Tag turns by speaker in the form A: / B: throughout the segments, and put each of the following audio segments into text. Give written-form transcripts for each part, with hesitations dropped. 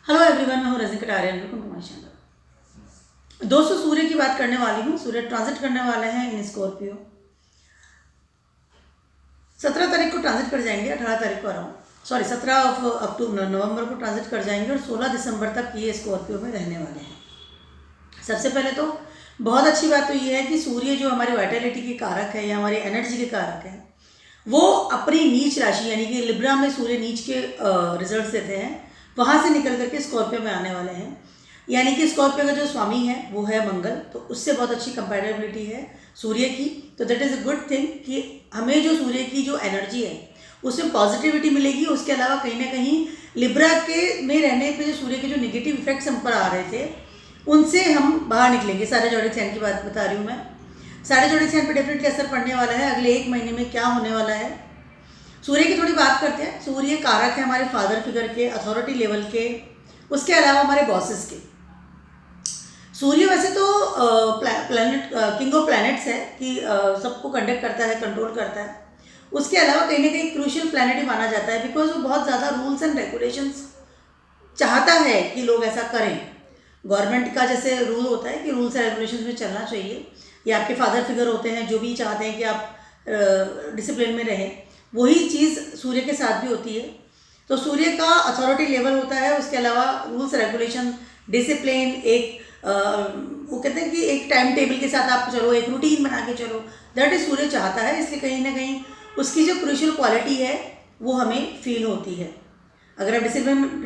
A: Hello everyone, मैं हूँ Rajni Kataria. Welcome to my channel. दोस्तों, सूर्य की बात करने वाली हूँ। सूर्य ट्रांजिट करने वाले हैं इन स्कॉर्पियो। 17 तारीख को ट्रांजिट कर जाएंगे, 18 तारीख को अराउंड 17 अक्टूबर नवंबर को ट्रांजिट कर जाएंगे और 16 दिसंबर तक ये स्कॉर्पियो में रहने वाले हैं। सबसे पहले तो बहुत अच्छी बात तो ये है कि सूर्य जो हमारी वाइटलिटी के कारक है या हमारी एनर्जी के कारक है, वो अपनी नीच राशि यानी कि लिब्रा में सूर्य नीच के रिजल्ट देते हैं, वहाँ से निकल करके स्कॉर्पियो में आने वाले हैं। यानी कि स्कॉर्पियो का जो स्वामी है वो है मंगल, तो उससे बहुत अच्छी कंपैटिबिलिटी है सूर्य की। तो that is a good thing कि हमें जो सूर्य की जो एनर्जी है उसमें पॉजिटिविटी मिलेगी। उसके अलावा कहीं ना कहीं लिब्रा के में रहने पे जो सूर्य के जो नेगेटिव इफेक्ट्स हम पर आ रहे थे उनसे हम बाहर निकलेंगे। सारे जोडिक साइन की बात बता रही हूँ मैं। सारे जोडिक साइन पर डेफिनेटली असर पड़ने वाला है। अगले एक महीने में क्या होने वाला है, सूर्य की थोड़ी बात करते हैं। सूर्य कारक है हमारे फादर फिगर के, अथॉरिटी लेवल के, उसके अलावा हमारे बॉसेस के। सूर्य वैसे तो प्लैनेट किंग ऑफ प्लैनेट्स है कि सबको कंडक्ट करता है, कंट्रोल करता है। उसके अलावा कहीं ना कहीं क्रूशियल प्लैनेट ही माना जाता है, बिकॉज वो बहुत ज़्यादा रूल्स एंड रेगुलेशंस चाहता है कि लोग ऐसा करें। गवर्नमेंट का जैसे रूल होता है कि रूल्स एंड रेगुलेशंस में चलना चाहिए, या आपके फादर फिगर होते हैं जो भी चाहते हैं कि आप डिसिप्लिन में रहें, वही चीज़ सूर्य के साथ भी होती है। तो सूर्य का अथॉरिटी लेवल होता है, उसके अलावा रूल्स रेगुलेशन, डिसिप्लिन, एक वो कहते हैं कि एक टाइम टेबल के साथ आप चलो, एक रूटीन बना के चलो, दैट इज सूर्य चाहता है। इसलिए कहीं ना कहीं उसकी जो क्रूशियल क्वालिटी है वो हमें फील होती है। अगर आप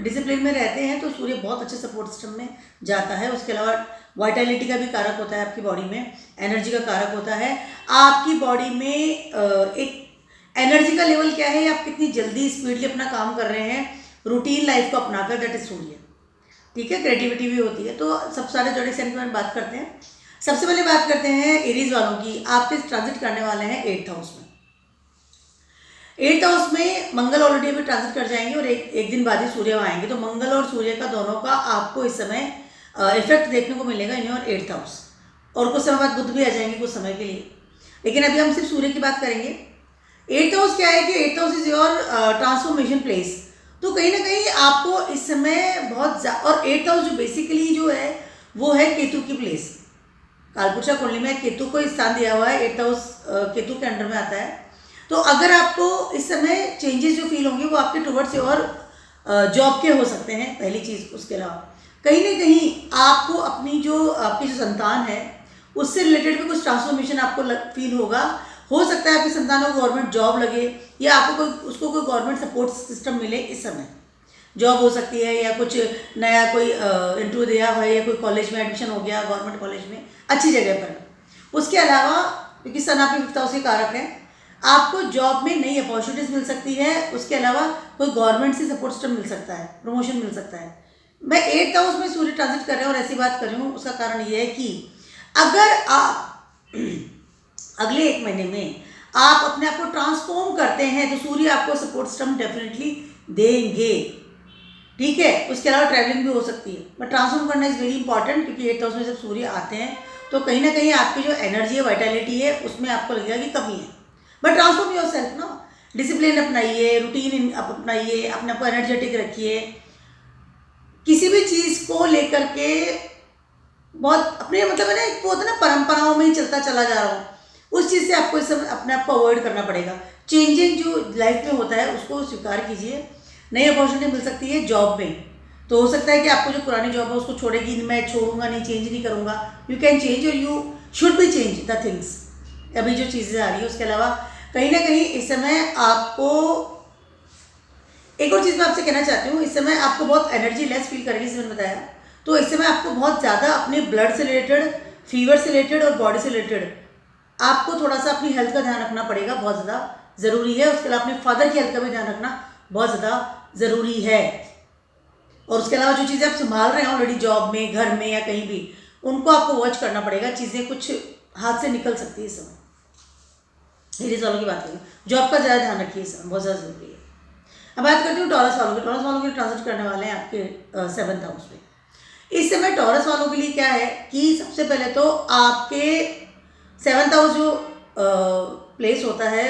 A: डिसिप्लिन में रहते हैं तो सूर्य बहुत अच्छे सपोर्ट सिस्टम में जाता है। उसके अलावा वाइटलिटी का भी कारक होता है आपकी बॉडी में, एनर्जी का कारक होता है। आपकी बॉडी में एक एनर्जी का लेवल क्या है, आप कितनी जल्दी स्पीडली अपना काम कर रहे हैं रूटीन लाइफ को अपनाकर, दैट इज सूर्य। ठीक है, क्रिएटिविटी भी होती है। तो सब सारे जोड़े सेंट में बात करते हैं। सबसे पहले बात करते हैं एरीज वालों की। आपके ट्रांजिट करने वाले हैं 8th हाउस में। 8th हाउस में मंगल ऑलरेडी अभी ट्रांजिट कर जाएंगे और एक दिन बाद ही सूर्य आएंगे। तो मंगल और सूर्य का दोनों का आपको इस समय इफेक्ट देखने को मिलेगा इन योर 8th हाउस। और कुछ समय बाद बुध भी आ जाएंगे कुछ समय के लिए, लेकिन अभी हम सिर्फ सूर्य की बात करेंगे। 8th हाउस क्या है कि 8th house is your transformation place. तो कहीं ना कहीं आपको इस समय बहुत और 8th हाउस जो बेसिकली जो है वो है केतु की प्लेस। कालपुरुषा कुंडली में केतु को स्थान दिया हुआ है, 8th हाउस केतु के अंडर में आता है। तो अगर आपको इस समय चेंजेस जो फील होंगे वो आपके टुवर्ड्स और जॉब के हो सकते हैं, पहली चीज़। उसके अलावा कहीं ना कहीं आपको अपनी जो आपकी जो संतान है उससे रिलेटेड भी कुछ ट्रांसफॉर्मेशन आपको फील होगा। हो सकता है आपकी संतान को गवर्नमेंट जॉब लगे, या आपको उसको कोई गवर्नमेंट सपोर्ट सिस्टम मिले। इस समय जॉब हो सकती है, या कुछ नया कोई इंटरव्यू दिया है, या कोई कॉलेज में एडमिशन हो गया गवर्नमेंट कॉलेज में अच्छी जगह पर। उसके अलावा क्योंकि सन आपके 5th हाउस के कारक है, आपको जॉब में नई अपॉर्चुनिटीज मिल सकती है। उसके अलावा कोई गवर्नमेंट से सपोर्ट सिस्टम मिल सकता है, प्रमोशन मिल सकता है। मैं 8th हाउस में सूर्य ट्रांजिट कर रहे हैं और ऐसी बात कर रही हूँ, उसका कारण ये है कि अगर आप अगले एक महीने में आप अपने आप को ट्रांसफॉर्म करते हैं तो सूर्य आपको सपोर्ट सिस्टम डेफिनेटली देंगे। ठीक है, उसके अलावा ट्रैवलिंग भी हो सकती है, बट ट्रांसफॉर्म करना इज़ वेरी इंपॉर्टेंट, क्योंकि 8th हाउस में जब सूर्य आते हैं तो कहीं ना कहीं आपकी जो एनर्जी है, वाइटलिटी है, उसमें आपको लगेगा कि कमी है। बट ट्रांसफॉर्म योर सेल्फ ना, डिसिप्लिन अपनाइए, रूटीन अपनाइए, अपने आप को एनर्जेटिक रखिए। किसी भी चीज़ को लेकर के बहुत अपने मतलब है ना, एक वो होता है ना, परंपराओं में ही चलता चला जा रहा हूँ, उस चीज़ से आपको इस समय अपने आप को अवॉइड करना पड़ेगा। चेंजिंग जो लाइफ में होता है उसको स्वीकार कीजिए। नई अपॉर्चुनिटी मिल सकती है जॉब में। तो हो सकता है कि आपको जो पुरानी जॉब है उसको छोड़ेगी, मैं छोड़ूंगा नहीं, चेंज नहीं करूँगा। यू कैन चेंज और you should be change the things, अभी जो चीज़ें आ रही है। उसके अलावा कहीं ना कहीं इस समय आपको एक और चीज़ मैं आपसे कहना चाहती हूँ, इस समय आपको बहुत एनर्जी लेस फील करेगी, जैसे मैंने बताया। तो इस समय आपको बहुत ज़्यादा अपने ब्लड से रिलेटेड, फीवर से रिलेटेड और बॉडी से रिलेटेड आपको थोड़ा सा अपनी हेल्थ का ध्यान रखना पड़ेगा, बहुत ज़्यादा ज़रूरी है। उसके अलावा अपने फादर की हेल्थ का भी ध्यान रखना बहुत ज़्यादा ज़रूरी है। और उसके अलावा जो चीज़ें आप संभाल रहे हैं ऑलरेडी जॉब में, घर में या कहीं भी, उनको आपको वॉच करना पड़ेगा। चीज़ें कुछ हाथ से निकल सकती है इस समय। एरीज वालों की बात करें, जॉब का ज़्यादा ध्यान रखिए, इस समय बहुत ज़्यादा ज़रूरी है। अब बात करती हूँ टॉरस वालों की। टॉरस वालों के ट्रांजिट करने वाले हैं आपके 7th हाउस में। इस समय टॉरस वालों के लिए क्या है कि सबसे पहले तो आपके 7th हाउस जो प्लेस होता है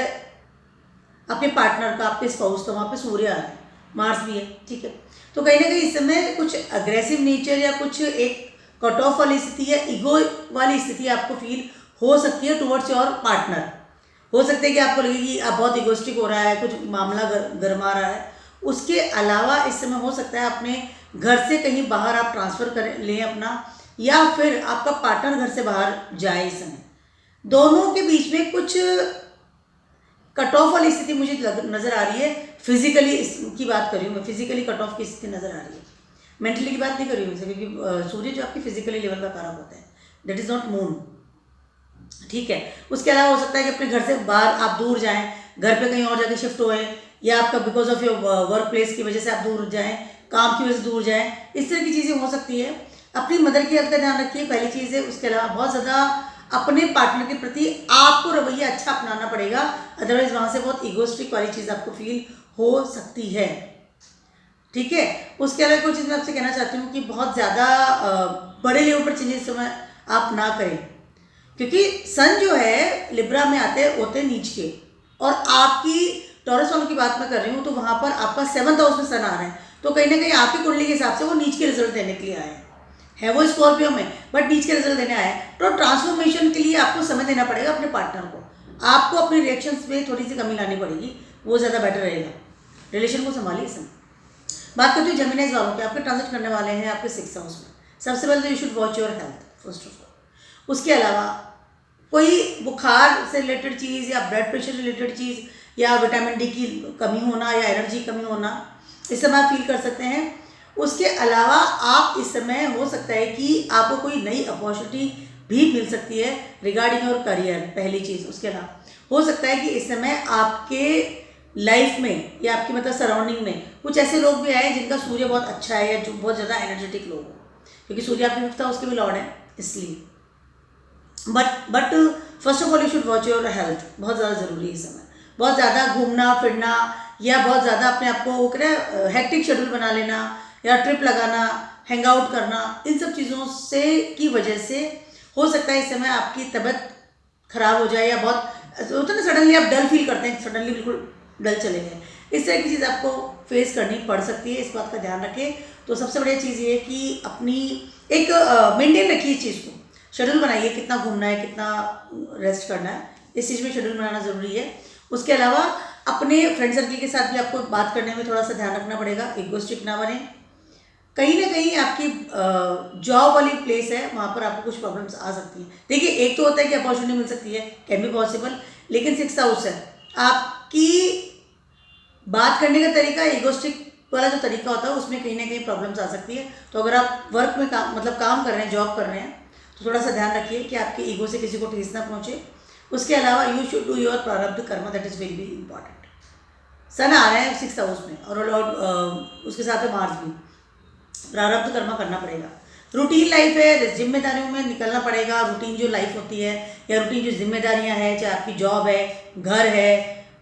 A: आपके पार्टनर का, आपके स्पाउस का, वहाँ पे सूर्य आ रहा है, मार्स भी है। ठीक है, तो कहीं ना कहीं इस समय कुछ अग्रेसिव नेचर या कुछ एक कट ऑफ वाली स्थिति या ईगो वाली स्थिति आपको फील हो सकती है टुवर्ड्स योर पार्टनर। हो सकता है कि आपको लगे कि आप बहुत इगोस्टिक हो रहा है, कुछ मामला गरमा रहा है। उसके अलावा इस समय हो सकता है अपने घर से कहीं बाहर आप ट्रांसफ़र कर लें अपना, या फिर आपका पार्टनर घर से बाहर जाए। इस समय दोनों के बीच में कुछ कट ऑफ वाली स्थिति मुझे नज़र आ रही है। फिजिकली की बात कर रही हूँ मैं, फिजिकली कट ऑफ की स्थिति नज़र आ रही है, मेंटली की बात नहीं कर रही हूँ, क्योंकि सूर्य जो आपकी फिजिकली लेवल का कारक होता है, दैट इज़ नॉट मून, ठीक है। उसके अलावा हो सकता है कि अपने घर से बाहर आप दूर जाएं, घर पे कहीं और जाके शिफ्ट हुए, या आपका because of your work place की वजह से आप दूर जाएं, काम की वजह से दूर जाएं, इस तरह की चीज़ें हो सकती है। अपनी मदर की हेल्थ का ध्यान रखिए, पहली चीज़ है। उसके अलावा बहुत ज़्यादा अपने पार्टनर के प्रति आपको रवैया अच्छा अपनाना पड़ेगा, अदरवाइज वहाँ से बहुत ईगोस्टिक वाली चीज़ आपको फील हो सकती है, ठीक है। उसके अलावा कोई चीज़ मैं आपसे कहना चाहती हूँ कि बहुत ज़्यादा बड़े लेवल पर चेंजेस समय आप ना करें, क्योंकि सन जो है लिब्रा में होते नीच के, और आपकी टॉरस वालों की बात मैं कर रही हूँ, तो वहाँ पर आपका 7th हाउस में सन आ रहा है, तो कहीं ना कहीं आपकी कुंडली के हिसाब से वो नीच के रिजल्ट देने के लिए आए है वो स्कॉर्पियो में, बट नीच के रिजल्ट देने आए। तो ट्रांसफॉर्मेशन के लिए आपको समय देना पड़ेगा अपने पार्टनर को, आपको अपने रिएक्शंस में थोड़ी सी कमी लानी पड़ेगी, वो ज़्यादा बेटर रहेगा। रिलेशन को संभालिए। इस समय बात करते हैं जेमिनीज वालों के, आपके ट्रांजिट करने वाले हैं आपके 6th हाउस में। सबसे पहले तो you should watch your health first of all. उसके अलावा कोई बुखार से रिलेटेड चीज़ या ब्लड प्रेशर रिलेटेड चीज़ या विटामिन डी की कमी होना या एनर्जी कमी होना, इस समय आप फील कर सकते हैं। उसके अलावा आप इस समय हो सकता है कि आपको कोई नई अपॉर्चुनिटी भी मिल सकती है रिगार्डिंग योर करियर, पहली चीज़। उसके अलावा हो सकता है कि इस समय आपके लाइफ में या आपकी मतलब सराउंडिंग में कुछ ऐसे लोग भी आए जिनका सूर्य बहुत अच्छा है, या जो बहुत ज़्यादा एनर्जेटिक लोग हो, क्योंकि सूर्य आपके 5th हाउस के भी लॉर्ड है, इसलिए। But first of all you should watch your health, बहुत ज़्यादा ज़रूरी है इस समय। बहुत ज़्यादा घूमना फिरना या बहुत ज़्यादा अपने आप को वो करें हेक्टिक शेड्यूल बना लेना या ट्रिप लगाना, हैंग आउट करना, इन सब चीज़ों से की वजह से हो सकता है इस समय आपकी तबीयत खराब हो जाए, या बहुत होता है ना सडनली आप डल फील करते हैं, सडनली बिल्कुल डल चले गए, इस तरह की चीज़ आपको फेस करनी पड़ सकती है। इस बात का ध्यान रखें। तो सबसे बढ़िया चीज़ ये है कि अपनी एक मेंटेन रखिए इस चीज़ को, शेड्यूल बनाइए, कितना घूमना है, कितना रेस्ट करना है, इस चीज़ में शेड्यूल बनाना ज़रूरी है। उसके अलावा अपने फ्रेंड सर्कल के साथ भी आपको बात करने में थोड़ा सा ध्यान रखना पड़ेगा, इगोस्टिक ना बने। कहीं ना कहीं आपकी जॉब वाली प्लेस है, वहाँ पर आपको कुछ प्रॉब्लम्स आ सकती हैं। देखिए, एक तो होता है कि अपॉर्चुनिटी मिल सकती है, कैन बी पॉसिबल, लेकिन 6th हाउस है, आपकी बात करने का तरीका, इगोस्टिक वाला जो तरीका होता है उसमें कहीं ना कहीं प्रॉब्लम्स आ सकती है। तो अगर आप वर्क में काम कर रहे हैं, जॉब कर रहे हैं, तो थोड़ा सा ध्यान रखिए कि आपके ईगो से किसी को ठेस ना पहुँचे। उसके अलावा you should do your prarabdh karma, that is very very important. Sun आ रहे हैं 6th हाउस में, और उसके साथ में मार्च भी, प्रारब्ध कर्म करना पड़ेगा। रूटीन लाइफ है, जिम्मेदारियों में निकलना पड़ेगा। रूटीन जो लाइफ होती है या रूटीन जो जिम्मेदारियां हैं, चाहे आपकी जॉब है, घर है,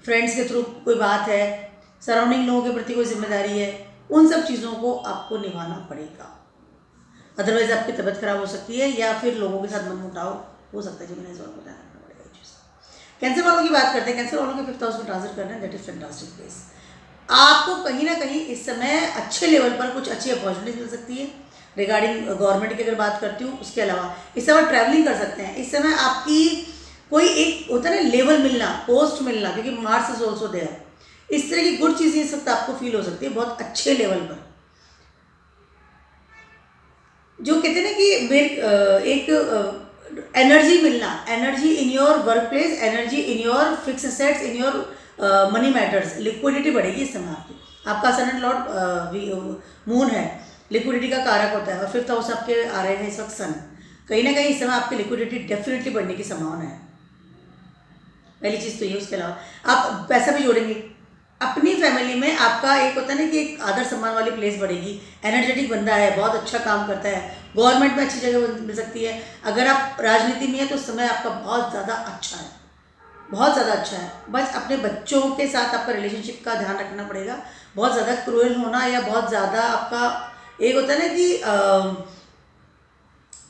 A: फ्रेंड्स के थ्रू कोई बात है, सराउंडिंग लोगों के प्रति कोई जिम्मेदारी है, उन सब चीज़ों को आपको निभाना पड़ेगा, अदरवाइज आपकी तबीयत खराब हो सकती है या फिर लोगों के साथ मनमुटाव हो सकता है, जो मैंने इस बात को ध्यान रखना पड़ेगा ये चीज़। कैंसर वालों की बात करते हैं। कैंसर वालों के 5th हाउस में ट्रांजिट करना है, दैट इज फैंटास्टिक प्लेस। आपको कहीं ना कहीं इस समय अच्छे लेवल पर कुछ अच्छी अपॉर्चुनिटीज मिल सकती है रिगार्डिंग गवर्नमेंट की अगर बात करती हूँ। उसके अलावा इस समय ट्रैवलिंग कर सकते हैं। इस समय आपकी कोई एक होता है ना लेवल मिलना, पोस्ट मिलना, क्योंकि मार्स इज ऑल्सो देयर, इस तरह की गुड चीज़ें इस वक्त आपको फील हो सकती है बहुत अच्छे लेवल पर। जो कहते हैं ना कि एक एनर्जी मिलना, energy in your work place, energy in your fix assets, in your money matters, liquidity बढ़ेगी इस समय आपकी। आपका असेंडेंट लॉर्ड मून है, लिक्विडिटी का कारक होता है, और 5th हाउस आपके आ रहे हैं इस वक्त सन। कहीं ना कहीं इस समय आपकी लिक्विडिटी डेफिनेटली बढ़ने की संभावना है, पहली चीज़ तो ये। उसके अलावा आप पैसा भी जोड़ेंगे अपनी फैमिली में। आपका एक होता है ना कि एक आदर सम्मान वाली प्लेस बढ़ेगी, एनर्जेटिक बंदा है, बहुत अच्छा काम करता है, गवर्नमेंट में अच्छी जगह मिल सकती है। अगर आप राजनीति में है तो समय आपका बहुत ज़्यादा अच्छा है, बहुत ज़्यादा अच्छा है। बस अपने बच्चों के साथ आपका रिलेशनशिप का ध्यान रखना पड़ेगा। बहुत ज़्यादा क्रूएल होना या बहुत ज़्यादा आपका एक होता है ना कि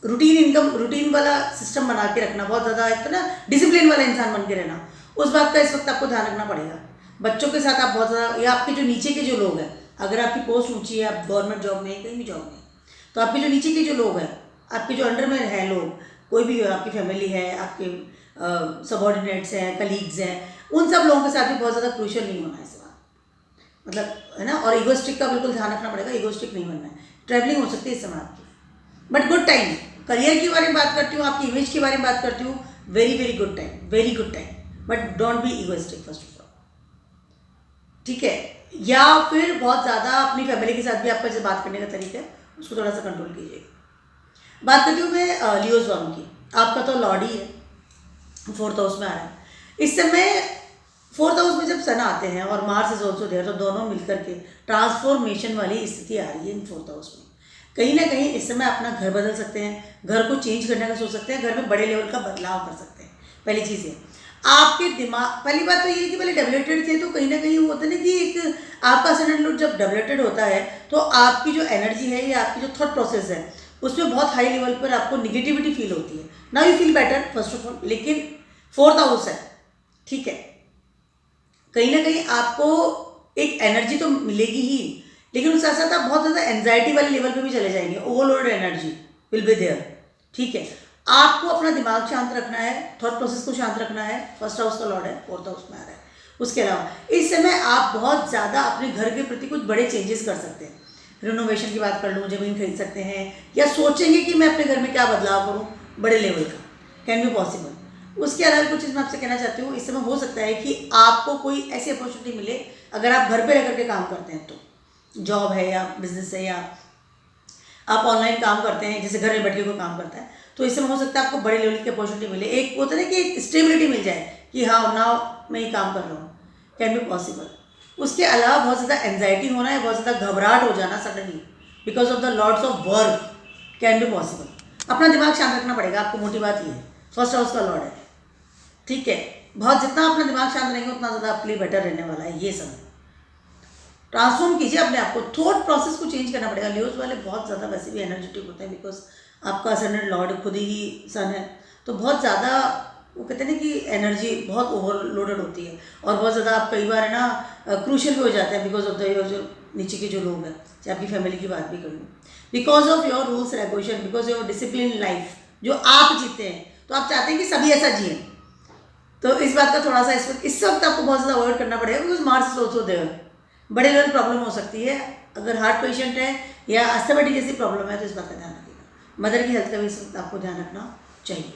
A: रूटीन वाला सिस्टम बना के रखना, बहुत ज़्यादा एक ना डिसिप्लिन वाला इंसान बन के रहना, उस बात का इस वक्त आपको ध्यान रखना पड़ेगा। बच्चों के साथ आप बहुत ज़्यादा, या आपके जो नीचे के जो लोग हैं अगर आपकी पोस्ट ऊंची है, आप गवर्नमेंट जॉब में कहीं भी जॉब में, तो आपके जो नीचे के जो लोग हैं, आपके जो अंडर में हैं लोग, कोई भी हो, आपकी फैमिली है, आपके सबॉर्डिनेट्स हैं, कलीग्स हैं, उन सब लोगों के साथ भी बहुत ज़्यादा क्रूशियल नहीं होना है इस बार, मतलब है ना। और ईगोस्टिक का बिल्कुल ध्यान रखना पड़ेगा, ईगोस्टिक नहीं बनना है। ट्रैवलिंग हो सकती है इस समय आपकी, बट गुड टाइम। करियर के बारे में बात करती हूँ, आपकी इमेज के बारे में बात करती हूँ, very very good time, very good time, but don't be egoistic first of all, ठीक है। या फिर बहुत ज़्यादा अपनी फैमिली के साथ भी आपका जो बात करने का तरीका है उसको थोड़ा सा कंट्रोल कीजिएगा। बात करती हूँ मैं लियोज वालों की। आपका तो लॉर्ड ही है, 4th हाउस में आ रहा है इस समय। 4th हाउस में जब सन आते हैं और मार्स इज ऑल्सो देयर, तो दोनों मिलकर के ट्रांसफॉर्मेशन वाली स्थिति आ रही है इन 4th हाउस में। कहीं ना कहीं इस समय अपना घर बदल सकते हैं, घर को चेंज करने का सोच सकते हैं, घर में बड़े लेवल का बदलाव कर सकते हैं। पहली चीज़ है आपके दिमाग, पहली बात तो ये है कि पहले डेवलटेड थे, तो कहीं ना कहीं वो होता है ना कि एक आपका असेंडेंट लॉर्ड जब डेवलटेड होता है तो आपकी जो एनर्जी है या आपकी जो थॉट प्रोसेस है उसमें बहुत हाई लेवल पर आपको निगेटिविटी फील होती है। Now you feel better first of all, लेकिन 4th हाउस है, ठीक है, कहीं ना कहीं आपको एक एनर्जी तो मिलेगी ही, लेकिन उसके साथ साथ आप बहुत ज़्यादा एंजाइटी वाले लेवल पे भी चले जाएंगे, overload energy will be there, ठीक है। आपको अपना दिमाग शांत रखना है, थॉट प्रोसेस को शांत रखना है। 1st हाउस का लॉर्ड है, 4th हाउस में आ रहा है। उसके अलावा इस समय आप बहुत ज़्यादा अपने घर के प्रति कुछ बड़े चेंजेस कर सकते हैं। रिनोवेशन की बात कर लूँ, ज़मीन खरीद सकते हैं, या सोचेंगे कि मैं अपने घर में क्या बदलाव करूँ बड़े लेवल का, कैन बी पॉसिबल। उसके अलावा कुछ चीज़ मैं आपसे कहना चाहती हूँ, इस समय हो सकता है कि आपको कोई ऐसी अपॉर्चुनिटी मिले, अगर आप घर पे रह करके काम करते हैं तो, जॉब है या बिजनेस है या आप ऑनलाइन काम करते हैं, जैसे घर में बैठ के कोई काम करता है, तो इस समय हो सकता है आपको बड़े लेवल की अपॉर्चुनिटी मिले। एक होता है ना कि एक स्टेबिलिटी मिल जाए कि हाँ नाउ मैं ये काम कर रहा हूँ, कैन बी पॉसिबल। उसके अलावा बहुत ज़्यादा एंजाइटी होना है, बहुत ज़्यादा घबराहट हो जाना suddenly because of the loads of work, can be possible. अपना दिमाग शांत रखना पड़ेगा आपको, मोटी बात ये है। 1st हाउस का लॉर्ड है, ठीक है, बहुत जितना अपना दिमाग शांत रहेंगे उतना ज़्यादा आपके लिए बेटर रहने वाला है। ये समय ट्रांसफॉर्म कीजिए अपने आप को, थॉट प्रोसेस को चेंज करना पड़ेगा। लियोज वाले बहुत ज़्यादा वैसे भी एनर्जेटिक होते हैं, बिकॉज आपका असेंडेंट लॉर्ड खुद ही सन है, तो बहुत ज़्यादा वो कहते हैं ना कि एनर्जी बहुत ओवरलोडेड होती है, और बहुत ज़्यादा आप कई बार है ना क्रूशियल भी हो जाते हैं बिकॉज ऑफ द योर जो नीचे के जो लोग हैं, चाहे आपकी फैमिली की बात भी कर लूँ, because of your rules regulation, because your discipline life जो आप जीते हैं, तो आप चाहते हैं कि सभी ऐसा जिए। तो इस बात का थोड़ा सा इस वक्त आपको बहुत ज़्यादा अवॉइड करना पड़ेगा, because Mars is also there. बड़े लेवल प्रॉब्लम हो सकती है, अगर हार्ट पेशेंट है या अस्थमा जैसी प्रॉब्लम है तो इस बात का ध्यान रखिएगा। मदर की हेल्थ का भी इस वक्त आपको ध्यान रखना चाहिए।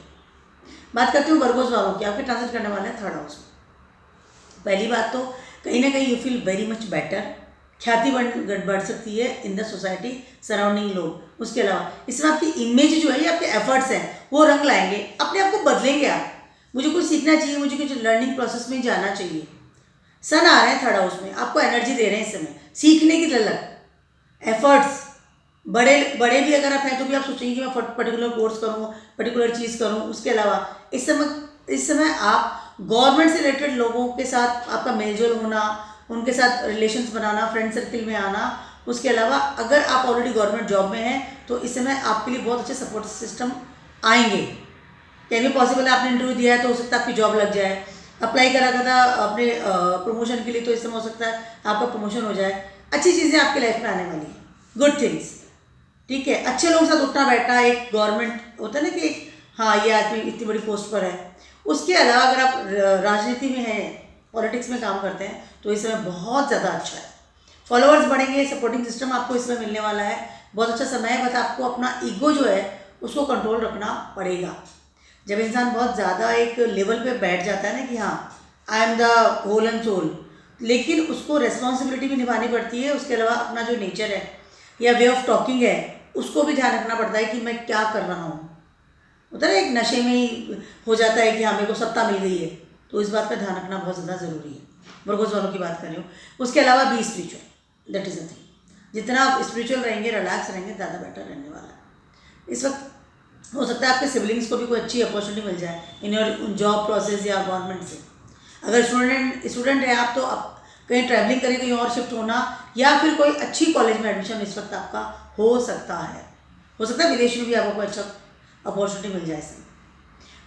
A: बात करती हूँ वर्गोस वालों की, आपके ट्रांजिट करने वाले हैं 3rd हाउस में। पहली बात तो कहीं ना कहीं you feel very much better, ख्याति बढ़ सकती है इन द सोसाइटी सराउंडिंग लोग। उसके अलावा इसमें आपकी इमेज जो है, ये आपके एफर्ट्स हैं वो रंग लाएंगे, अपने आप को बदलेंगे आप। मुझे कुछ सीखना चाहिए, मुझे कुछ लर्निंग प्रोसेस में जाना चाहिए। सन आ रहे हैं 3rd हाउस में, आपको एनर्जी दे रहे हैं इस समय सीखने की ललक, एफर्ट्स। बड़े भी अगर आप हैं तो भी आप सोचेंगे कि मैं पर्टिकुलर कोर्स करूँ, पर्टिकुलर चीज़ करूँ। उसके अलावा इस समय आप गवर्नमेंट से रिलेटेड लोगों के साथ आपका मेलजोल होना, उनके साथ रिलेशंस बनाना, फ्रेंड सर्किल में आना। उसके अलावा अगर आप ऑलरेडी गवर्नमेंट जॉब में हैं तो इस समय आपके लिए बहुत अच्छे सपोर्ट सिस्टम आएंगे। कैन भी पॉसिबल है आपने इंटरव्यू दिया है तो हो सकता है आपकी जॉब लग जाए, अप्लाई करा था अपने प्रमोशन के लिए, तो इस समय हो सकता है आपका प्रमोशन हो जाए। अच्छी चीज़ें आपकी लाइफ में आने वाली हैं, गुड थिंग्स, ठीक है। अच्छे लोगों के साथ उठना बैठना, एक गवर्नमेंट होता है ना कि हाँ ये आदमी इतनी बड़ी पोस्ट पर है। उसके अलावा अगर आप राजनीति में हैं, पॉलिटिक्स में काम करते हैं तो इस समय बहुत ज़्यादा अच्छा है, फॉलोअर्स बढ़ेंगे, सपोर्टिंग सिस्टम आपको इसमें मिलने वाला है, बहुत अच्छा समय है। बस आपको अपना ईगो जो है उसको कंट्रोल रखना पड़ेगा। जब इंसान बहुत ज़्यादा एक लेवल पे बैठ जाता है ना कि हाँ I am the whole and sole, लेकिन उसको रेस्पॉन्सिबिलिटी भी निभानी पड़ती है। उसके अलावा अपना जो नेचर है या वे ऑफ टॉकिंग है उसको भी ध्यान रखना पड़ता है कि मैं क्या कर रहा हूँ। होता है ना एक नशे में ही हो जाता है कि हाँ मेरे को सत्ता मिल गई है, तो इस बात का ध्यान रखना बहुत ज़्यादा ज़रूरी है। वर्गोस वालों की बात कर रही हूँ। उसके अलावा B spiritual, that is the thing. जितना आप स्पिरिचुअल रहेंगे, रिलैक्स रहेंगे, ज़्यादा बेटर रहने वाला है। इस वक्त हो सकता है आपके सिबलिंग्स को भी कोई अच्छी अपॉर्चुनिटी मिल जाए इन योर जॉब प्रोसेस या गवर्नमेंट से। अगर स्टूडेंट है आप तो आप कहीं ट्रैवलिंग करें, कहीं और शिफ्ट होना, या फिर कोई अच्छी कॉलेज में एडमिशन इस वक्त आपका हो सकता है। हो सकता है विदेश में भी आपको कोई अच्छा अपॉर्चुनिटी मिल जाए।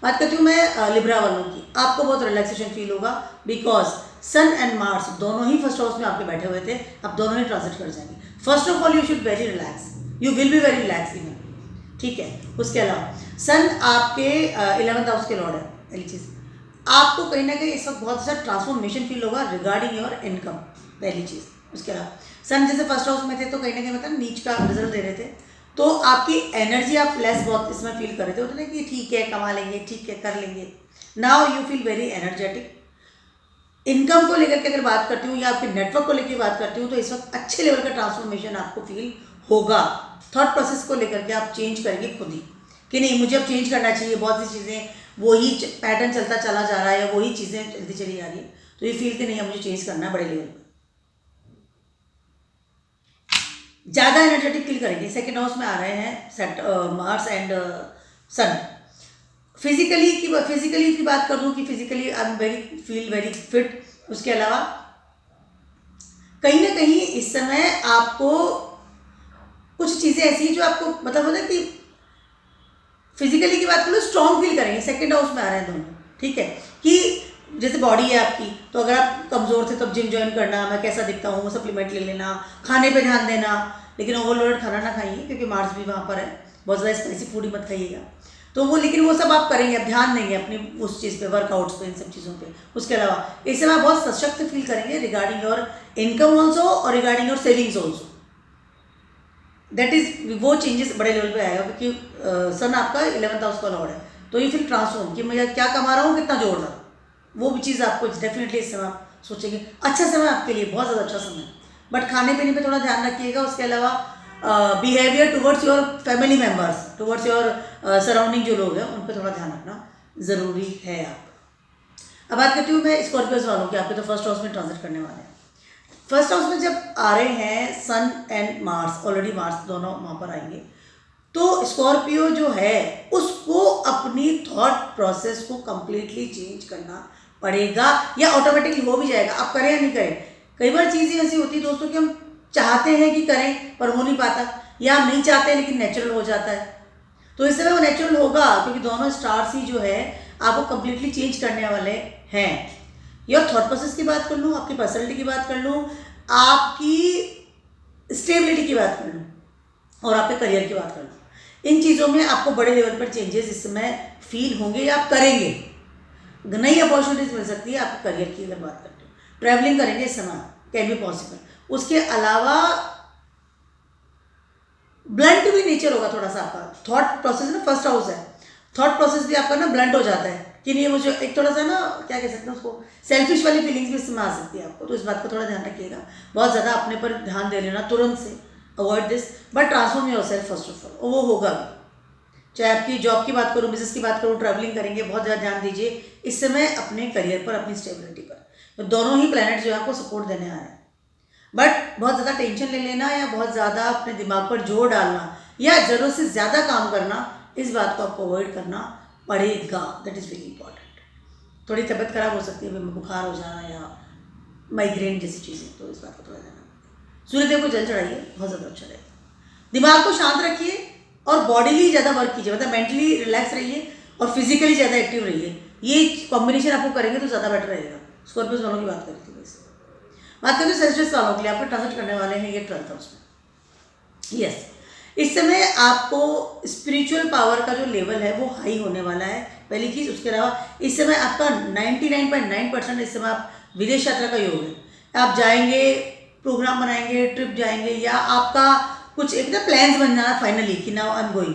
A: बात करती हूँ मैं लिब्रा वालों की। आपको बहुत रिलैक्सेशन फील होगा बिकॉज सन एंड मार्स दोनों ही फर्स्ट हाउस में आपके बैठे हुए थे, अब दोनों ही ट्रांजिट कर जाएंगे. First of all you should very relax, you will be very relax even. ठीक है. उसके अलावा सन आपके 11th हाउस के लॉर्ड है. पहली चीज़, आपको कहीं ना कहीं इस वक्त बहुत अच्छा ट्रांसफॉर्मेशन फील होगा रिगार्डिंग योर इनकम. पहली चीज़. उसके अलावा सन जैसे फर्स्ट हाउस में थे तो कहीं ना कहीं मतलब नीच का रिजल्ट दे रहे थे, तो आपकी एनर्जी आप लेस बहुत इसमें फील कर रहे थे. होते ना कि ठीक है कमा लेंगे, ठीक है कर लेंगे. Now you feel very energetic. Income को लेकर के अगर बात करती हूँ या आपके नेटवर्क को लेकर बात करती हूँ तो इस वक्त अच्छे लेवल का ट्रांसफॉर्मेशन आपको फील होगा. थॉट प्रोसेस को लेकर के आप चेंज करेंगे खुद ही कि नहीं मुझे अब चेंज करना चाहिए. बहुत सी चीज़ें वही पैटर्न चलता चला जा रहा है या वही चीज़ें चलती चली जा रही है, तो ये फील कि नहीं है मुझे चेंज करना है बड़े लेवल पर. ज़्यादा एनर्जेटिक फील करेंगे. सेकेंड हाउस में आ रहे हैं मार्स एंड सन. फिजिकली की बात कर दूँ कि physically I am feel very fit. उसके अलावा कहीं ना कहीं इस समय आपको कुछ चीज़ें ऐसी हैं जो आपको मतलब होता है कि फिजिकली की बात करो स्ट्रॉन्ग फील करेंगे. सेकेंड हाउस में आ रहे हैं दोनों. ठीक है. कि जैसे बॉडी है आपकी, तो अगर आप कमज़ोर थे तो जिम ज्वाइन करना, मैं कैसा दिखता हूँ सप्लीमेंट ले लेना, खाने पे ध्यान देना, लेकिन ओवरलोडेड खाना ना खाइए क्योंकि मार्स भी वहाँ पर है. बहुत ज़्यादा स्पाइसी फूड ही मत खाइएगा. तो वो लेकिन वो सब आप करेंगे, आप ध्यान देंगे अपनी उस चीज़ पे, वर्कआउट्स पे, इन सब चीज़ों पे. उसके अलावा इस समय आप बहुत सशक्त फील करेंगे रिगार्डिंग योर इनकम ऑल्सो और regarding your savings also. That is वो चेंजेस बड़े लेवल पे आएगा क्योंकि सन आपका 11th हाउस का लॉर्ड है. तो ये फिर ट्रांसफॉर्म कि मैं क्या कमा रहा हूँ, कितना जोड़ रहा हूँ, वो भी चीज़ आपको डेफिनेटली इस समय आप सोचेंगे. अच्छा समय आपके लिए, बहुत ज़्यादा अच्छा समय. बट खाने पीने पे थोड़ा ध्यान रखिएगा. उसके अलावा behaviour towards your family members, towards your surrounding जो लोग हैं उन पर थोड़ा ध्यान रखना ज़रूरी है. आप अब बात करती हूँ मैं स्कॉर्पियोज वालों की. आपके तो फर्स्ट हाउस में ट्रांजिट करने वाले हैं. फर्स्ट हाउस में जब आ रहे हैं सन एंड मार्स, ऑलरेडी मार्स दोनों वहाँ पर आएंगे, तो स्कॉर्पियो जो है उसको अपनी थॉट प्रोसेस को कंप्लीटली चेंज करना पड़ेगा, या ऑटोमेटिकली हो भी जाएगा. आप करें या नहीं करें. कई बार चीज़ें ऐसी होती है दोस्तों कि हम चाहते हैं कि करें पर हो नहीं पाता, या हम नहीं चाहते लेकिन नेचुरल हो जाता है. तो इस समय वो नेचुरल होगा क्योंकि दोनों स्टार्स ही जो है आपको कंप्लीटली चेंज करने वाले हैं. योर थॉट प्रोसेस की बात कर लूँ, आपकी पर्सनैलिटी की बात कर लूँ, आपकी स्टेबिलिटी की बात कर लूँ और आपके करियर की बात कर लूँ, इन चीज़ों में आपको बड़े लेवल पर चेंजेस इस समय फील होंगे या आप करेंगे. नई अपॉर्चुनिटीज मिल सकती है आपके करियर की अगर बात करते हो. ट्रैवलिंग करेंगे इस समय, कैन बी पॉसिबल. उसके अलावा ब्लंट भी नेचर होगा थोड़ा सा आपका. थॉट प्रोसेस ना फर्स्ट हाउस है, थॉट प्रोसेस भी आपका ना ब्लंट हो जाता है कि नहीं, वो जो एक थोड़ा सा ना क्या कह सकते हैं उसको, सेल्फिश वाली फीलिंग्स भी इसमें आ सकती है आपको. तो इस बात का थोड़ा ध्यान रखिएगा. बहुत ज़्यादा अपने पर ध्यान दे लेना तुरंत से, avoid this. But transform yourself first of all, वो होगा भी. चाहे आपकी जॉब की बात करूँ, बिजनेस की बात करूँ, ट्रैवलिंग करेंगे, बहुत ज़्यादा ध्यान दीजिए इस समय अपने करियर पर, अपनी स्टेबिलिटी पर. तो दोनों ही प्लैनेट जो है आपको सपोर्ट देने आ रहे हैं. बट बहुत ज़्यादा टेंशन ले लेना या बहुत ज़्यादा अपने दिमाग पर जोर डालना या ज़रूरत से ज़्यादा काम करना, इस बात को आपको अवॉइड करना पड़ेगा. That is very important. थोड़ी तबीयत खराब हो सकती है, बुखार हो जाना या माइग्रेन जैसी चीज़ें, तो इस बात को थोड़ा ध्यान रखिए. सूर्यदेव को जल चढ़ाइए, बहुत ज़्यादा अच्छा रहेगा. दिमाग को शांत रखिए और बॉडीली ज़्यादा वर्क कीजिए, मतलब मेंटली रिलैक्स रहिए और फिजिकली ज़्यादा एक्टिव रहिए. ये कॉम्बिनेशन आपको करेंगे तो ज़्यादा बेटर रहेगा. स्कॉर्पियोस वालों की बात करी थी वैसे. बात करें सेजिटेरियस वालों के लिए, आपको ट्रांजिट करने वाले हैं ये 12th हाउस में. यस, इस समय आपको स्पिरिचुअल पावर का जो लेवल है वो हाई होने वाला है, पहली चीज़. उसके अलावा इस समय आपका 99.9% इस समय आप विदेश यात्रा का योग है. आप जाएंगे, प्रोग्राम बनाएंगे, ट्रिप जाएंगे, या आपका कुछ एक ना प्लान्स बन जाना फाइनली कि नाउ आई एम गोइंग.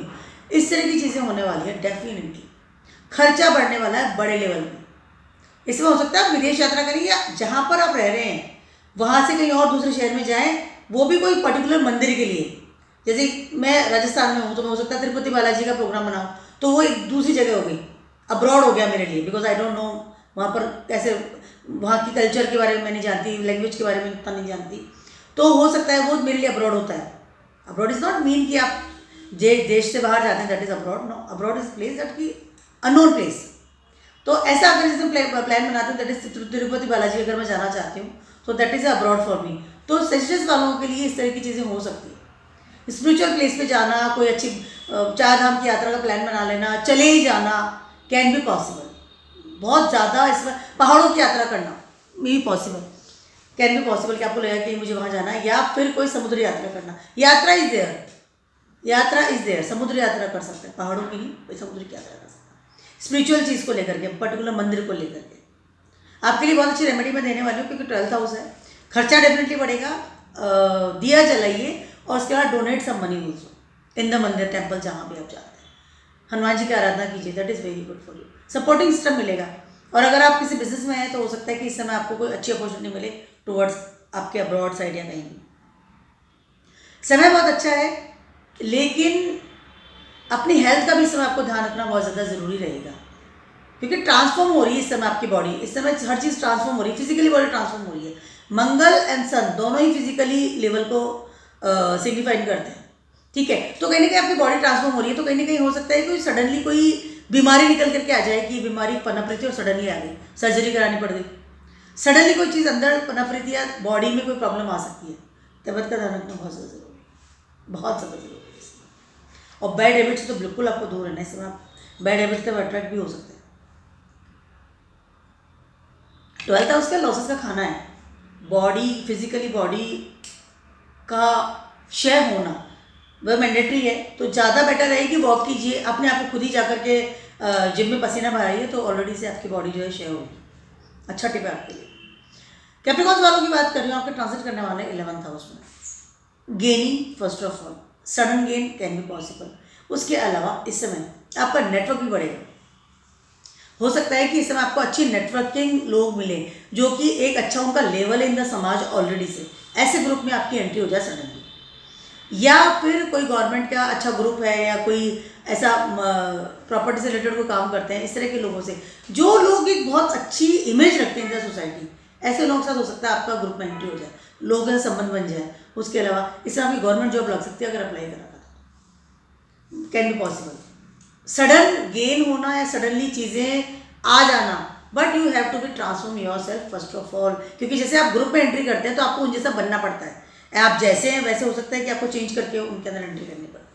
A: इस तरह की चीज़ें होने वाली है. डेफिनेटली खर्चा बढ़ने वाला है बड़े लेवल में. इसमें हो सकता है आप विदेश यात्रा करें या जहाँ पर आप रह रहे हैं वहाँ से कहीं और दूसरे शहर में जाएं, वो भी कोई पर्टिकुलर मंदिर के लिए. जैसे मैं राजस्थान में हूँ तो मैं हो सकता है तिरुपति बालाजी का प्रोग्राम बनाऊँ, तो वो एक दूसरी जगह हो गई, अब्रॉड हो गया मेरे लिए. बिकॉज आई डोंट नो वहाँ पर कैसे, वहाँ की कल्चर के बारे में मैं नहीं जानती, लैंग्वेज के बारे में इतना नहीं जानती, तो हो सकता है वो मेरे लिए अब्रॉड होता है. अब्रॉड इज़ नॉट मीन कि आप देश से बाहर जाते हैं, that is abroad. No, abroad is place that की अननोन प्लेस. तो ऐसा अगर जैसे प्लान बनाते हूँ, दैट इज तिरुपति बालाजी अगर मैं जाना चाहती हूँ तो that is abroad for me. तो सेजिटेरियस वालों के लिए इस तरह की चीज़ें हो सकती है. स्पिरिचुअल प्लेस पे जाना, कोई अच्छी 4 धाम की यात्रा का प्लान बना लेना, चले ही जाना, कैन बी पॉसिबल. बहुत ज़्यादा इसमें पहाड़ों की यात्रा करना, may be possible, can be possible कि आपको लगेगा कि मुझे वहाँ जाना है, या फिर कोई समुद्र यात्रा करना। यात्रा इज देयर, समुद्र यात्रा कर सकते हैं, पहाड़ों की नहीं, कोई समुद्र की यात्रा कर सकते हैं, स्पिरिचुअल चीज़ को लेकर के, पर्टिकुलर मंदिर को लेकर के। आपके लिए बहुत अच्छी रेमेडी मैं देने वाली हूँ, क्योंकि 12th हाउस है, खर्चा डेफिनेटली बढ़ेगा। दिया जलाइए और उसके बाद donate some money also in the mandir temple जहाँ भी आप जाते हैं। हनुमान जी की आराधना कीजिए, that is very good for you, supporting system मिलेगा। और अगर आप किसी बिजनेस में हैं तो हो सकता है कि इस समय आपको कोई अच्छी अपॉर्चुनिटी मिले टुवर्ड्स आपके अब्रॉड साइड या कहीं भी। समय बहुत अच्छा है, लेकिन अपनी हेल्थ का भी इस समय आपको ध्यान रखना बहुत ज़्यादा ज़रूरी रहेगा, क्योंकि ट्रांसफॉर्म हो रही है इस समय आपकी बॉडी, इस समय हर चीज़ ट्रांसफॉर्म हो रही है, फिजिकली बॉडी ट्रांसफॉर्म हो रही है। मंगल एंड सन दोनों ही फिजिकली लेवल को सिग्निफाइड करते हैं, ठीक है। तो कहीं ना कहीं आपकी बॉडी ट्रांसफॉर्म हो रही है, तो कहीं ना कहीं हो सकता है कि सडनली कोई बीमारी निकल करके आ जाए, कि बीमारी पनप रही थी और सडनली आ गई, सर्जरी करानी पड़ गई, सडनली कोई चीज़ अंदर पनप रही थी या बॉडी में कोई प्रॉब्लम आ सकती है। तबियत का ध्यान रखना बहुत ज़्यादा जरूरी है, बहुत ज़्यादा जरूरी है इसमें। और बैड हैबिट से तो बिल्कुल आपको दूर रहना है, इसमें आप बैड हैबिट से अट्रैक्ट भी हो सकते हैं। 12th हाउस का लॉसेस का खाना है, बॉडी फिजिकली बॉडी का क्षय होना वह मैंडेटरी है, तो ज़्यादा बेटर है कि वॉक कीजिए, अपने आप को खुद ही जाकर के जिम में पसीना बहाइए, तो ऑलरेडी से आपकी बॉडी जो है क्षय होगी। अच्छा टिप है आपके लिए। कैप्रिकॉर्न्स वालों की बात कर रही हूँ, आपके ट्रांसिट करने वाले 11th हाउस में। Gaining first of all, sudden gain can be possible. उसके अलावा इस समय आपका नेटवर्क भी बढ़ेगा, हो सकता है कि इस समय आपको अच्छी नेटवर्किंग लोग मिले, जो कि एक अच्छा उनका लेवल है इन द समाज ऑलरेडी से, ऐसे ग्रुप में आपकी एंट्री हो जाए सडनली। या फिर कोई गवर्नमेंट का अच्छा ग्रुप है, या कोई ऐसा प्रॉपर्टी से रिलेटेड कोई काम करते हैं, इस तरह के लोगों से, जो लोग एक बहुत अच्छी इमेज रखते हैं इन द सोसाइटी, ऐसे लोगों के साथ हो सकता है आपका ग्रुप में एंट्री हो जाए, लोगों से संबंध बन जाए। उसके अलावा इससे आपकी गवर्नमेंट जॉब लग सकती है अगर अप्लाई करा था, can be possible. Sudden gain होना या सडनली चीज़ें आ जाना, but you have to be transform yourself first of all, क्योंकि जैसे आप ग्रुप में एंट्री करते हैं तो आपको उन जैसा बनना पड़ता है। आप जैसे हैं वैसे हो सकता है कि आपको चेंज करके उनके अंदर एंट्री करनी पड़े।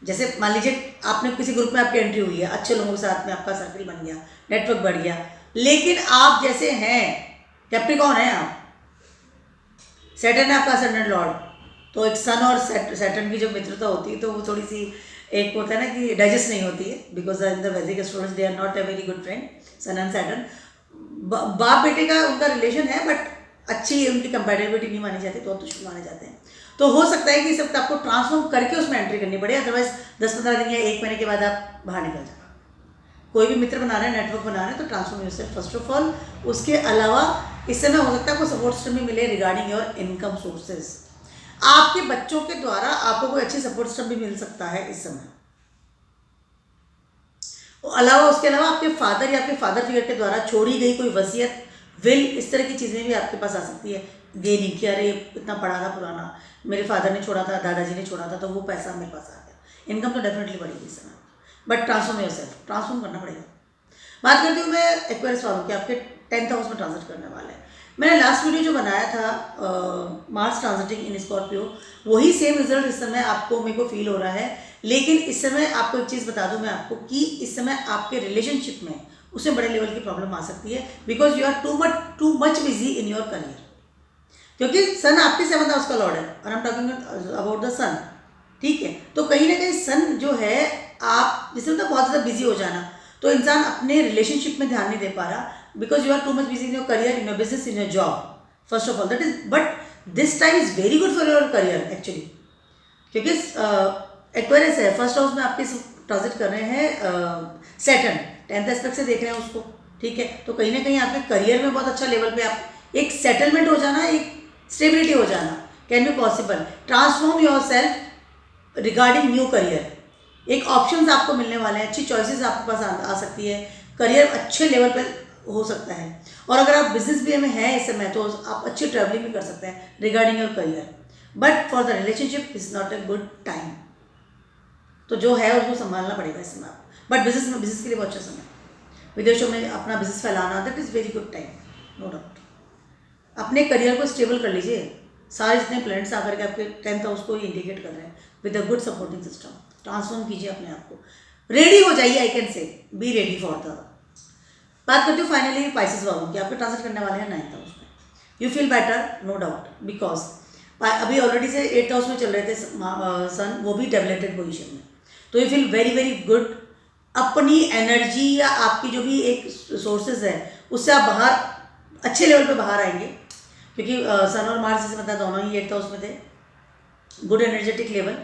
A: जैसे मान लीजिए आपने किसी ग्रुप में आपकी एंट्री हुई है, अच्छे लोगों के साथ में आपका सर्कल बन गया, नेटवर्क बढ़ गया, लेकिन आप जैसे हैं, कैप्रिकॉर्न है आप, सैटर्न है आपका असेंडेंट लॉर्ड, तो एक सन और सैटर्न की जो मित्रता होती है तो वो थोड़ी सी एक होता है ना कि डाइजेस्ट नहीं होती है, because in the Vedic astrology they are not a very good friend, sun and Saturn. बाप बेटे का उनका रिलेशन है, बट अच्छी उनकी कंपैटिबिलिटी नहीं मानी जाती, तो दुश्मन माने जाते हैं। तो हो सकता है कि सब आपको ट्रांसफॉर्म करके उसमें एंट्री करनी पड़े, अदरवाइज 10-15 दिन या 1 महीने के बाद आप बाहर निकल जाए। कोई भी मित्र बना रहे हैं, नेटवर्क बना रहे हैं, तो transform yourself first of all. उसके अलावा इस समय हो सकता है आपको सपोर्ट सिस्टम भी मिले रिगार्डिंग योर इनकम सोर्सेज, आपके बच्चों के द्वारा आपको कोई अच्छी सपोर्ट सिस्टम भी मिल सकता है इस समय। अलावा उसके अलावा आपके फादर या आपके फादर फिगर के द्वारा छोड़ी गई कोई वसीयत, विल, इस तरह की चीज़ें भी आपके पास आ सकती है। गेनिंग कि अरे इतना पढ़ा था पुराना, मेरे फादर ने छोड़ा था, दादाजी ने छोड़ा था, तो वो पैसा मेरे पास आ गया। इनकम तो डेफिनेटली बढ़ेगी इस समय, बट ट्रांसफॉर्म योरसेल्फ, ट्रांसफॉर्म करना पड़ेगा। बात करती हूँ मैं एक्वेरियस वालों की, आपके 10th हाउस में ट्रांजिट करने वाले हैं। मैंने लास्ट वीडियो जो बनाया था मार्स ट्रांजिटिंग इन स्कॉर्पियो, वही सेम रिजल्ट इस समय आपको मेरे को फील हो रहा है। लेकिन इस समय आपको एक चीज़ बता दूं मैं आपको कि इस समय आपके रिलेशनशिप में उसमें बड़े लेवल की प्रॉब्लम आ सकती है, because you are too much busy in your career, क्योंकि सन आपके 7th हाउस का लॉर्ड है और I am talking about the sun, ठीक है। तो कहीं ना कहीं सन जो है, आप जिससे मतलब बहुत ज़्यादा बिजी हो जाना, तो इंसान अपने रिलेशनशिप में ध्यान नहीं दे पा रहा, because you are too much busy in your career, in your business, in your job first of all, that is, but this time is very good for your career actually, क्योंकि Aquarius है, first house में आपके transit कर रहे हैं Saturn, 10th aspect से देख रहे हैं उसको, ठीक है। तो कहीं ना कहीं आपके करियर में बहुत अच्छा लेवल पे आप एक सेटलमेंट हो जाना, एक स्टेबिलिटी हो जाना can be possible. Transform your self regarding new career, एक ऑप्शंस आपको मिलने वाले हैं, अच्छी चॉइसेस आपके पास आ सकती है, करियर अच्छे लेवल पर हो सकता है। और अगर आप बिजनेस भी में हैं इस समय, तो आप अच्छी ट्रैवलिंग भी कर सकते हैं regarding your career, but for the relationship is not a good time, तो जो है उसको संभालना पड़ेगा इस समय आपको। बट बिजनेस के लिए बहुत अच्छा समय, विदेशों में अपना बिजनेस फैलाना, that is very good time, no doubt. अपने करियर को स्टेबल कर लीजिए, सारे जितने प्लैनेट्स आकर के आपके 10th हाउस को ही इंडिकेट कर रहे हैं with a good supporting system. Transform कीजिए अपने आप को, रेडी हो जाइए, I can say be ready for the बात करती हूँ फाइनली पाइसेस वालों की, आपके ट्रांजिट करने वाले हैं 9th हाउस में। You feel better, no doubt, because अभी ऑलरेडी से 8th हाउस में चल रहे थे सन, वो भी डेवलेटेड पोजीशन में, तो you feel very very good. अपनी एनर्जी या आपकी जो भी एक सोर्सेज है उससे आप बाहर अच्छे लेवल पे बाहर आएंगे, क्योंकि सन और मार्स जैसे मतलब दोनों ही 8th हाउस में थे। गुड एनर्जेटिक लेवल,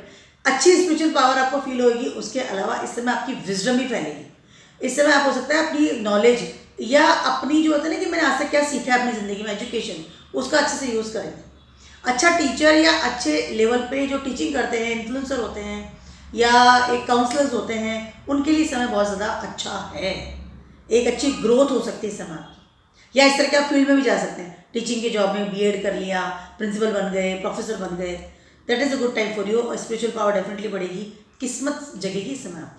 A: अच्छी स्पिरिचुअल पावर आपको फील होगी। उसके अलावा इस समय आपकी विजडम भी फैलेगी। इस समय आप हो सकता है अपनी नॉलेज या अपनी जो होता है ना कि मैंने आज तक क्या सीखा है अपनी ज़िंदगी में, एजुकेशन, उसका अच्छे से यूज़ करेंगे। अच्छा टीचर या अच्छे लेवल पे जो टीचिंग करते हैं, इन्फ्लुएंसर होते हैं या एक काउंसलर्स होते हैं, उनके लिए समय बहुत ज़्यादा अच्छा है। एक अच्छी ग्रोथ हो सकती है इस समय आपकी, या इस तरह के आप फील्ड में भी जा सकते हैं। टीचिंग के जॉब में बीएड कर लिया, प्रिंसिपल बन गए, प्रोफेसर बन गए, that is a good time for you. Spiritual power definitely बढ़ेगी, किस्मत जगेगी इस समय आपकी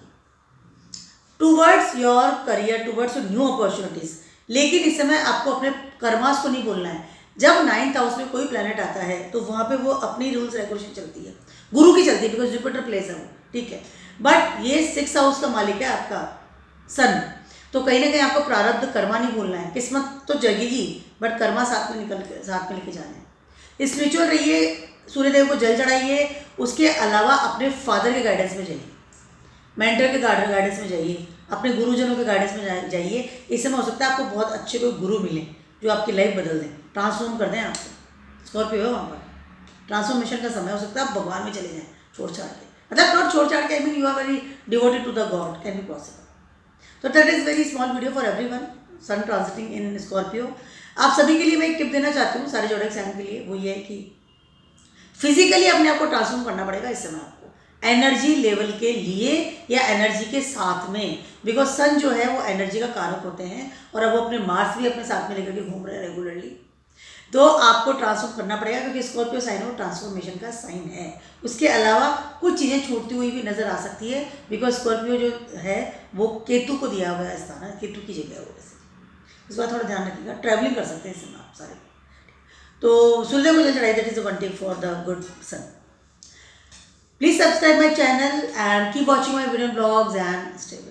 A: towards your career, towards your new opportunities. लेकिन इस समय आपको अपने कर्मास को नहीं बोलना है। जब 9th हाउस में कोई प्लैनेट आता है तो वहाँ पे वो अपनी रूल्स रेगुलेशन चलती है, गुरु की चलती है, बिकॉज जुपिटर प्लेस है वो, ठीक है। बट ये 6th हाउस का मालिक है आपका सन, तो कहीं ना कहीं आपको प्रारब्ध कर्मा नहीं भूलना है। किस्मत तो जगेगी बट कर्मा साथ में लेके जाना है। स्पिरिचुअल रहिए, सूर्यदेव को जल चढ़ाइए। उसके अलावा अपने फादर के गाइडेंस में जाइए, मेंटर के गाइडेंस में जाइए, अपने गुरुजनों के गाइडेंस में जाइए। इस समय हो सकता है आपको बहुत अच्छे कोई गुरु मिले जो आपकी लाइफ बदल दें, ट्रांसफॉर्म कर दें आपको। स्कॉर्पियो है वहाँ पर, ट्रांसफॉर्मेशन का समय हो सकता है। आप भगवान में चले जाएँ छोड़ छाड़ के, मतलब नॉट छोड़ छाड़ के, I mean you are very devoted to the God, can be possible. तो that is very small video for everyone sun transiting in Scorpio. आप सभी के लिए मैं एक टिप देना चाहती हूँ, सारे जोड़क साइन के लिए, वो ये है कि फिजिकली अपने आप को ट्रांसफॉर्म करना पड़ेगा इस समय आपको, एनर्जी लेवल के लिए या एनर्जी के साथ में, बिकॉज सन जो है वो एनर्जी का कारक होते हैं और अब वो अपने मार्स भी अपने साथ में लेकर के घूम रहे हैं रेगुलरली। तो आपको ट्रांसफॉर्म करना पड़ेगा, क्योंकि स्कॉर्पियो साइन वो ट्रांसफॉर्मेशन का साइन है। उसके अलावा कुछ चीज़ें छूटती हुई भी नजर आ सकती है, बिकॉज स्कॉर्पियो जो है वो केतु को दिया हुआ स्थान है, केतु की जगह है वो। वैसे इस बात थोड़ा ध्यान रखिएगा, ट्रैवलिंग कर सकते हैं इसमें आप सारे। तो सूर्य को जल चढ़ाई, that is one tip for the good sun. Please subscribe my channel and keep watching my video blogs and stay well.